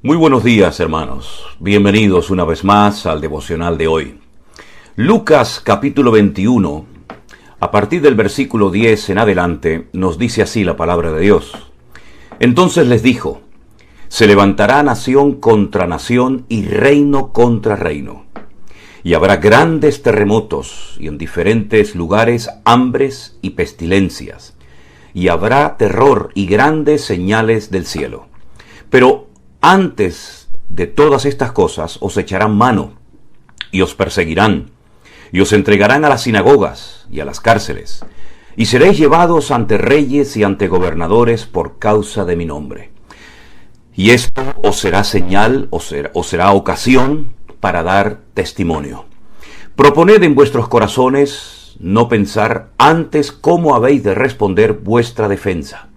Muy buenos días, hermanos. Bienvenidos una vez más al devocional de hoy. Lucas capítulo 21, a partir del versículo 10 en adelante, nos dice así la palabra de Dios. Entonces les dijo: se levantará nación contra nación y reino contra reino. Y habrá grandes terremotos y en diferentes lugares hambres y pestilencias. Y habrá terror y grandes señales del cielo. Pero antes de todas estas cosas os echarán mano y os perseguirán y os entregarán a las sinagogas y a las cárceles y seréis llevados ante reyes y ante gobernadores por causa de mi nombre. Y esto os será señal, os será ocasión para dar testimonio. Proponed en vuestros corazones no pensar antes cómo habéis de responder vuestra defensa,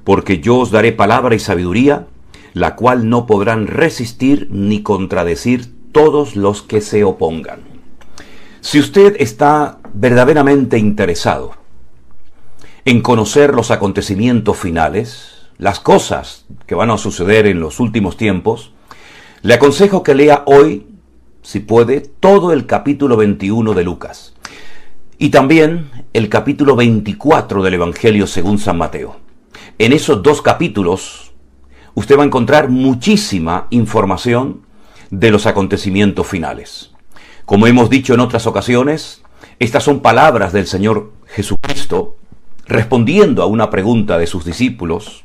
porque yo os daré palabra y sabiduría, la cual no podrán resistir ni contradecir todos los que se opongan. Si usted está verdaderamente interesado en conocer los acontecimientos finales, las cosas que van a suceder en los últimos tiempos, le aconsejo que lea hoy, si puede, todo el capítulo 21 de Lucas y también el capítulo 24 del Evangelio según San Mateo. En esos dos capítulos usted va a encontrar muchísima información de los acontecimientos finales. Como hemos dicho en otras ocasiones, estas son palabras del Señor Jesucristo respondiendo a una pregunta de sus discípulos,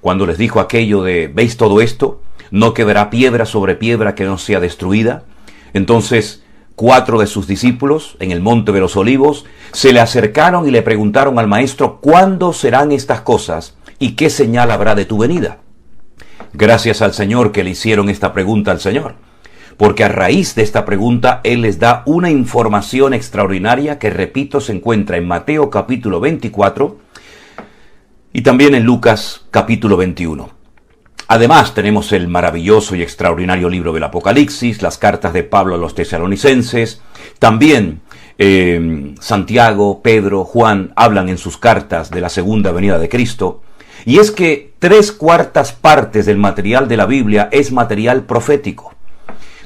cuando les dijo aquello de: ¿veis todo esto? ¿No quedará piedra sobre piedra que no sea destruida? Entonces 4 de sus discípulos, en el monte de los olivos, se le acercaron y le preguntaron al maestro: ¿cuándo serán estas cosas y qué señal habrá de tu venida? Gracias al Señor que le hicieron esta pregunta al Señor, porque a raíz de esta pregunta Él les da una información extraordinaria que, repito, se encuentra en Mateo capítulo 24 y también en Lucas capítulo 21. Además tenemos el maravilloso y extraordinario libro del Apocalipsis, las cartas de Pablo a los tesalonicenses, también Santiago, Pedro, Juan hablan en sus cartas de la segunda venida de Cristo. Y es que 3/4 partes del material de la Biblia es material profético.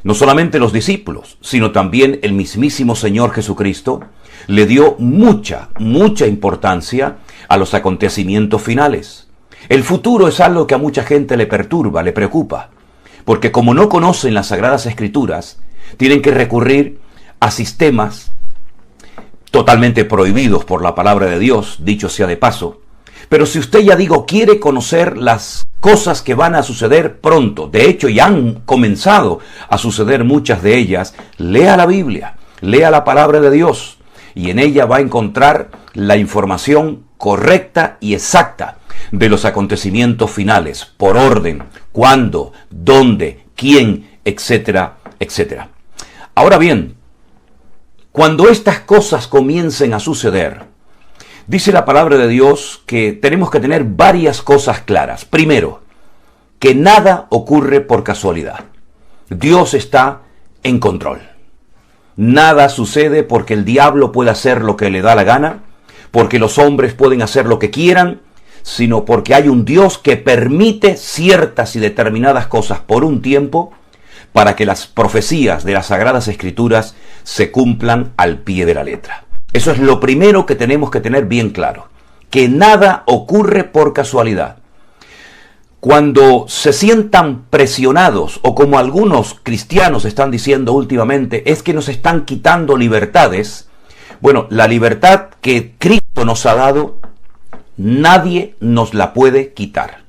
No solamente los discípulos, sino también el mismísimo Señor Jesucristo le dio mucha importancia a los acontecimientos finales. El futuro es algo que a mucha gente le perturba, le preocupa, porque como no conocen las Sagradas Escrituras, tienen que recurrir a sistemas totalmente prohibidos por la palabra de Dios, dicho sea de paso. Pero si usted, ya digo, quiere conocer las cosas que van a suceder pronto, de hecho ya han comenzado a suceder muchas de ellas, lea la Biblia, lea la palabra de Dios, y en ella va a encontrar la información correcta y exacta de los acontecimientos finales, por orden, cuándo, dónde, quién, etcétera, etcétera. Ahora bien, cuando estas cosas comiencen a suceder, dice la palabra de Dios que tenemos que tener varias cosas claras. Primero, que nada ocurre por casualidad. Dios está en control. Nada sucede porque el diablo puede hacer lo que le da la gana, porque los hombres pueden hacer lo que quieran, sino porque hay un Dios que permite ciertas y determinadas cosas por un tiempo para que las profecías de las Sagradas Escrituras se cumplan al pie de la letra. Eso es lo primero que tenemos que tener bien claro, que nada ocurre por casualidad. Cuando se sientan presionados, o como algunos cristianos están diciendo últimamente, es que nos están quitando libertades. Bueno, la libertad que Cristo nos ha dado, nadie nos la puede quitar.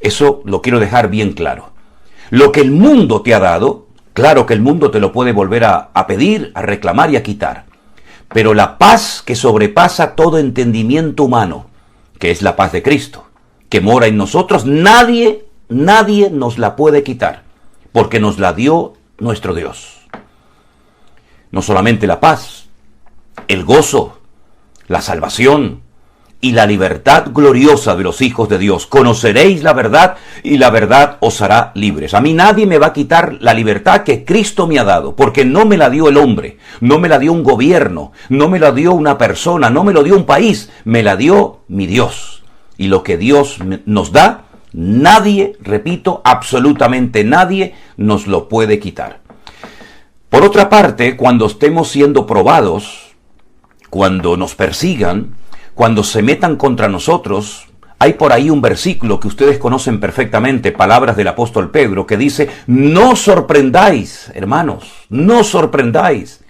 Eso lo quiero dejar bien claro. Lo que el mundo te ha dado, claro que el mundo te lo puede volver a pedir, a reclamar y a quitar. Pero la paz que sobrepasa todo entendimiento humano, que es la paz de Cristo, que mora en nosotros, nadie nos la puede quitar, porque nos la dio nuestro Dios. No solamente la paz, el gozo, la salvación y la libertad gloriosa de los hijos de Dios. Conoceréis la verdad y la verdad os hará libres. A mí nadie me va a quitar la libertad que Cristo me ha dado, porque no me la dio el hombre, no me la dio un gobierno, no me la dio una persona, no me lo dio un país, me la dio mi Dios. Y lo que Dios nos da, Nadie, repito, absolutamente nadie nos lo puede quitar. Por otra parte, cuando estemos siendo probados, cuando nos persigan, cuando se metan contra nosotros, hay por ahí un versículo que ustedes conocen perfectamente, palabras del apóstol Pedro, que dice: no os sorprendáis, hermanos, no os sorprendáis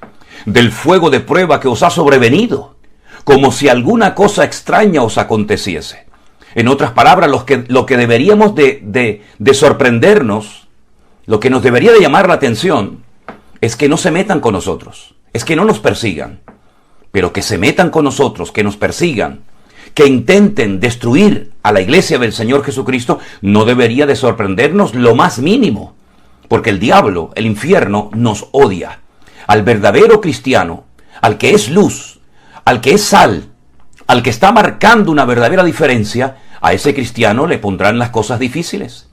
del fuego de prueba que os ha sobrevenido, como si alguna cosa extraña os aconteciese. En otras palabras, lo que deberíamos de sorprendernos, lo que nos debería de llamar la atención, es que no se metan con nosotros, es que no nos persigan, pero que se metan con nosotros, que nos persigan, que intenten destruir a la iglesia del Señor Jesucristo, no debería de sorprendernos lo más mínimo, porque el diablo, el infierno, nos odia. Al verdadero cristiano, al que es luz, al que es sal, al que está marcando una verdadera diferencia, a ese cristiano le pondrán las cosas difíciles.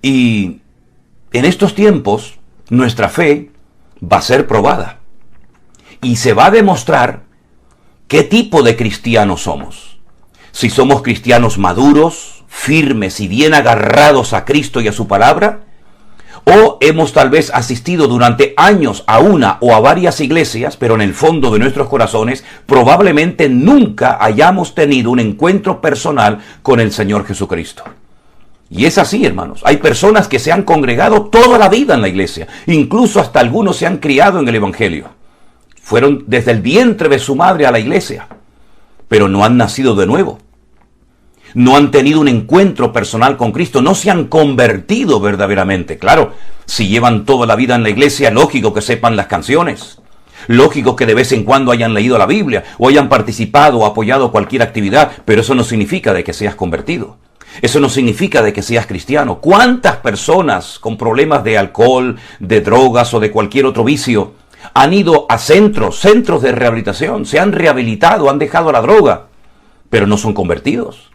Y en estos tiempos, nuestra fe va a ser probada. Y se va a demostrar qué tipo de cristianos somos. Si somos cristianos maduros, firmes y bien agarrados a Cristo y a su palabra, o hemos tal vez asistido durante años a una o a varias iglesias, pero en el fondo de nuestros corazones probablemente nunca hayamos tenido un encuentro personal con el Señor Jesucristo. Y es así, hermanos. Hay personas que se han congregado toda la vida en la iglesia, incluso hasta algunos se han criado en el Evangelio. Fueron desde el vientre de su madre a la iglesia, pero no han nacido de nuevo. No han tenido un encuentro personal con Cristo, no se han convertido verdaderamente. Claro, si llevan toda la vida en la iglesia, lógico que sepan las canciones. Lógico que de vez en cuando hayan leído la Biblia, o hayan participado o apoyado cualquier actividad, pero eso no significa de que seas convertido. Eso no significa de que seas cristiano. ¿Cuántas personas con problemas de alcohol, de drogas o de cualquier otro vicio han ido a centros de rehabilitación, se han rehabilitado, han dejado la droga, pero no son convertidos?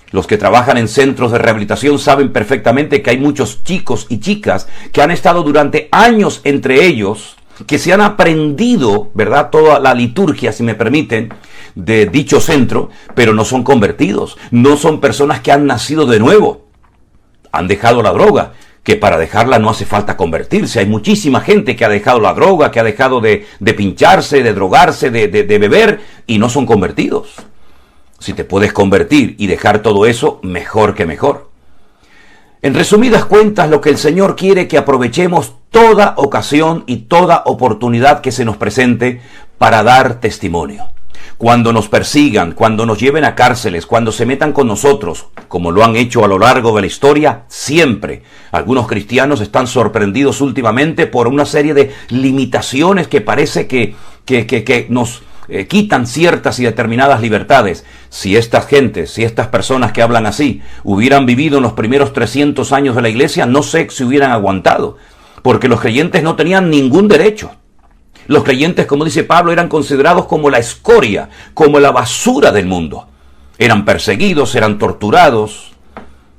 Los que trabajan en centros de rehabilitación saben perfectamente que hay muchos chicos y chicas que han estado durante años entre ellos, que se han aprendido, ¿verdad?, toda la liturgia, si me permiten, de dicho centro, pero no son convertidos, no son personas que han nacido de nuevo, han dejado la droga, que para dejarla no hace falta convertirse. Hay muchísima gente que ha dejado la droga, que ha dejado de pincharse, de drogarse, de beber, y no son convertidos. Si te puedes convertir y dejar todo eso, mejor que mejor. En resumidas cuentas, lo que el Señor quiere es que aprovechemos toda ocasión y toda oportunidad que se nos presente para dar testimonio. Cuando nos persigan, cuando nos lleven a cárceles, cuando se metan con nosotros, como lo han hecho a lo largo de la historia, siempre. Algunos cristianos están sorprendidos últimamente por una serie de limitaciones que parece que nos quitan ciertas y determinadas libertades. Si estas gentes, si estas personas que hablan así, hubieran vivido en los primeros 300 años de la iglesia, no sé si hubieran aguantado, porque los creyentes no tenían ningún derecho. Los creyentes, como dice Pablo, eran considerados como la escoria, como la basura del mundo. Eran perseguidos, eran torturados.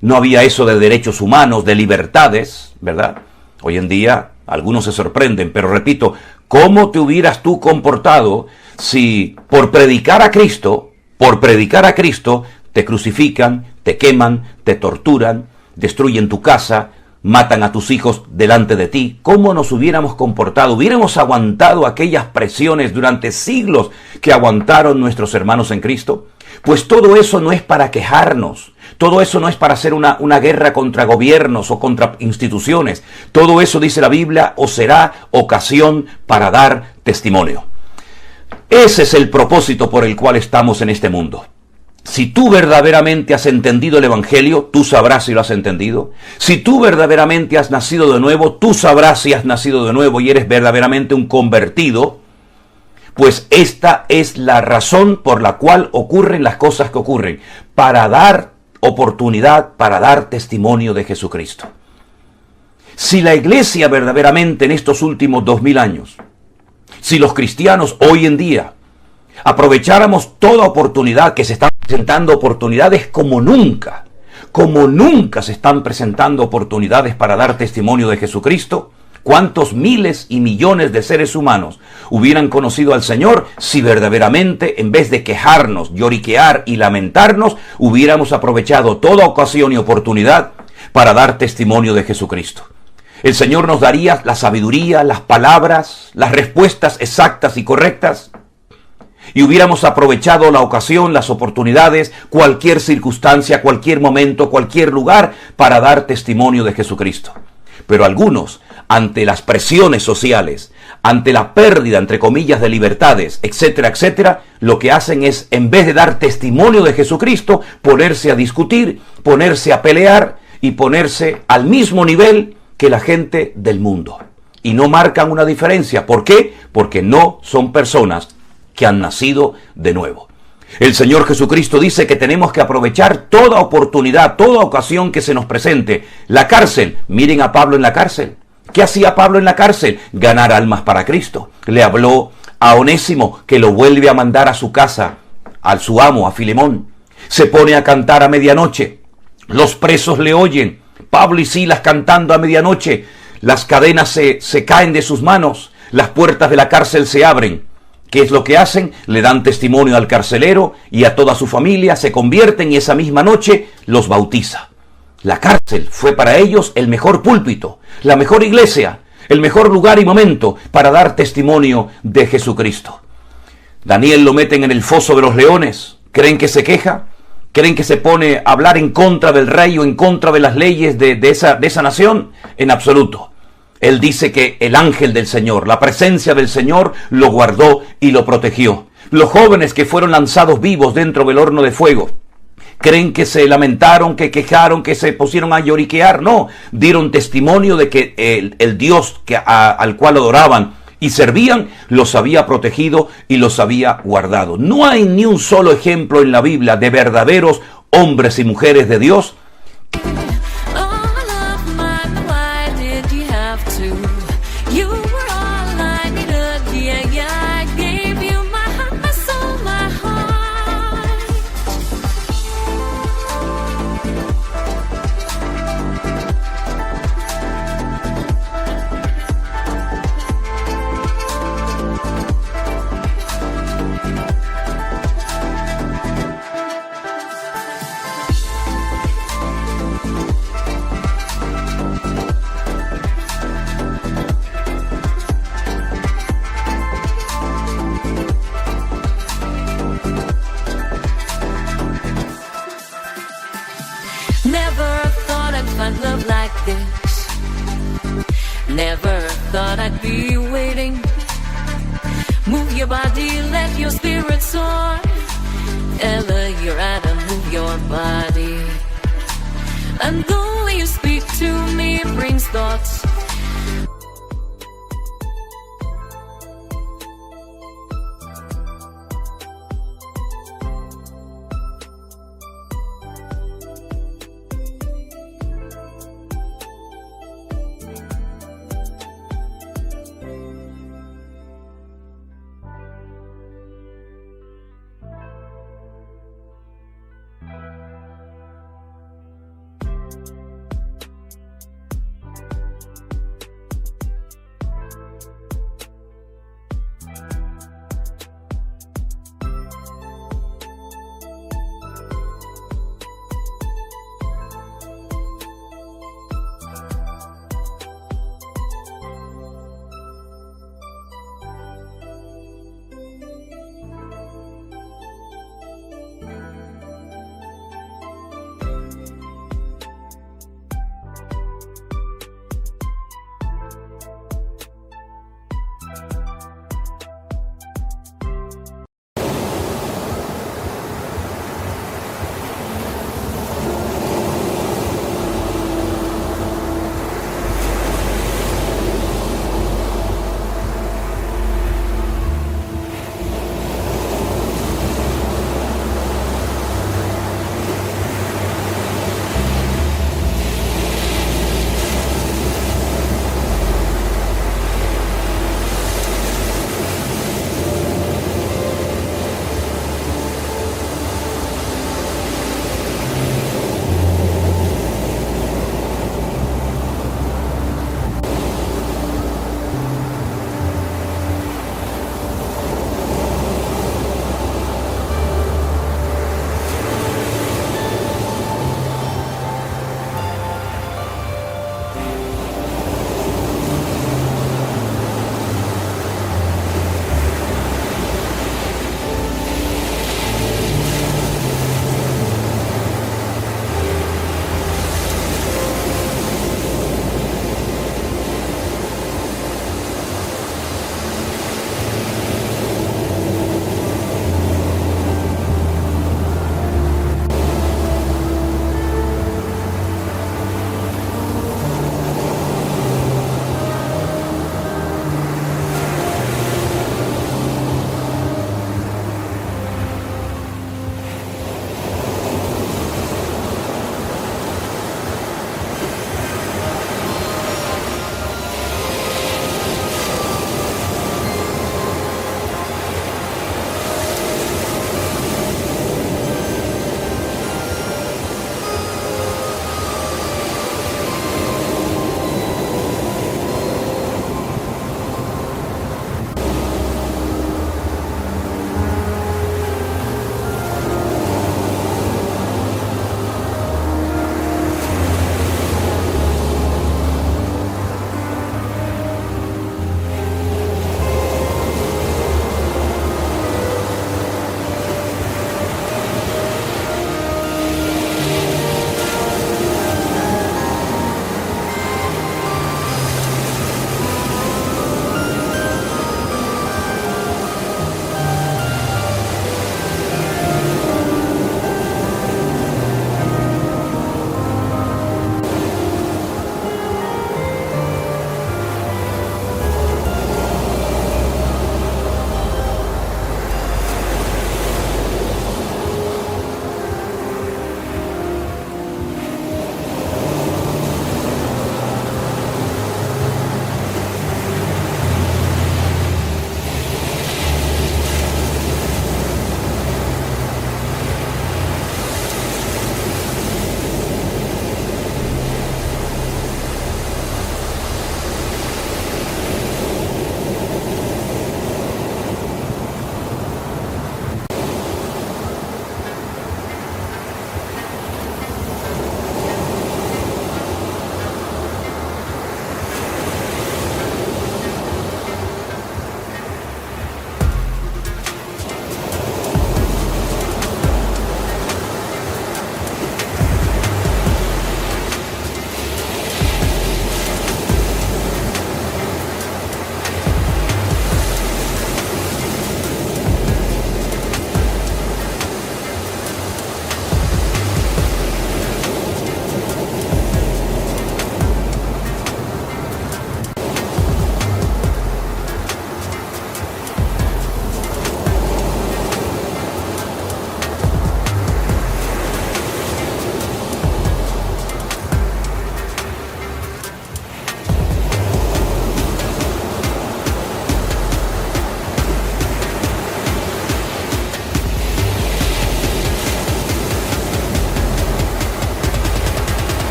No había eso de derechos humanos, de libertades, ¿verdad? Hoy en día algunos se sorprenden, pero repito, ¿cómo te hubieras tú comportado si por predicar a Cristo, te crucifican, te queman, te torturan, destruyen tu casa, matan a tus hijos delante de ti? ¿Cómo nos hubiéramos comportado? ¿Hubiéramos aguantado aquellas presiones durante siglos que aguantaron nuestros hermanos en Cristo? Pues todo eso no es para quejarnos, todo eso no es para hacer una guerra contra gobiernos o contra instituciones. Todo eso, dice la Biblia, os será ocasión para dar testimonio. Ese es el propósito por el cual estamos en este mundo. Si tú verdaderamente has entendido el Evangelio, tú sabrás si lo has entendido. Si tú verdaderamente has nacido de nuevo, tú sabrás si has nacido de nuevo y eres verdaderamente un convertido. Pues esta es la razón por la cual ocurren las cosas que ocurren. Para dar oportunidad, para dar testimonio de Jesucristo. Si la iglesia verdaderamente en estos últimos 2000 años, si los cristianos hoy en día aprovecháramos toda oportunidad, que se están presentando oportunidades como nunca se están presentando oportunidades para dar testimonio de Jesucristo, ¿Cuántos miles y millones de seres humanos hubieran conocido al Señor si verdaderamente, en vez de quejarnos, lloriquear y lamentarnos, hubiéramos aprovechado toda ocasión y oportunidad para dar testimonio de Jesucristo? El Señor nos daría la sabiduría, las palabras, las respuestas exactas y correctas, y hubiéramos aprovechado la ocasión, las oportunidades, cualquier circunstancia, cualquier momento, cualquier lugar para dar testimonio de Jesucristo. Pero algunos, ante las presiones sociales, ante la pérdida, entre comillas, de libertades, etcétera, etcétera, lo que hacen es, en vez de dar testimonio de Jesucristo, ponerse a discutir, ponerse a pelear y ponerse al mismo nivel que la gente del mundo. Y no marcan una diferencia. ¿Por qué? Porque no son personas que han nacido de nuevo. El Señor Jesucristo dice que tenemos que aprovechar toda oportunidad, toda ocasión que se nos presente. La cárcel, miren a Pablo en la cárcel. ¿Qué hacía Pablo en la cárcel? Ganar almas para Cristo. Le habló a Onésimo, que lo vuelve a mandar a su casa, a su amo, a Filemón. Se pone a cantar a medianoche. Los presos le oyen. Pablo y Silas cantando a medianoche. Las cadenas se caen de sus manos. Las puertas de la cárcel se abren. ¿Qué es lo que hacen? Le dan testimonio al carcelero y a toda su familia, se convierten y esa misma noche los bautiza. La cárcel fue para ellos el mejor púlpito, la mejor iglesia, el mejor lugar y momento para dar testimonio de Jesucristo. Daniel lo meten en el foso de los leones. ¿Creen que se queja? ¿Creen que se pone a hablar en contra del rey o en contra de las leyes de esa nación? En absoluto. Él dice que el ángel del Señor, la presencia del Señor, lo guardó y lo protegió. Los jóvenes que fueron lanzados vivos dentro del horno de fuego, ¿creen que se lamentaron, que quejaron, que se pusieron a lloriquear? No, dieron testimonio de que el Dios al cual adoraban y servían, los había protegido y los había guardado. No hay ni un solo ejemplo en la Biblia de verdaderos hombres y mujeres de Dios Never thought I'd find love like this. Never thought I'd be waiting. Move your body, let your spirit soar. Ever you're out and move your body. And the way you speak to me brings thoughts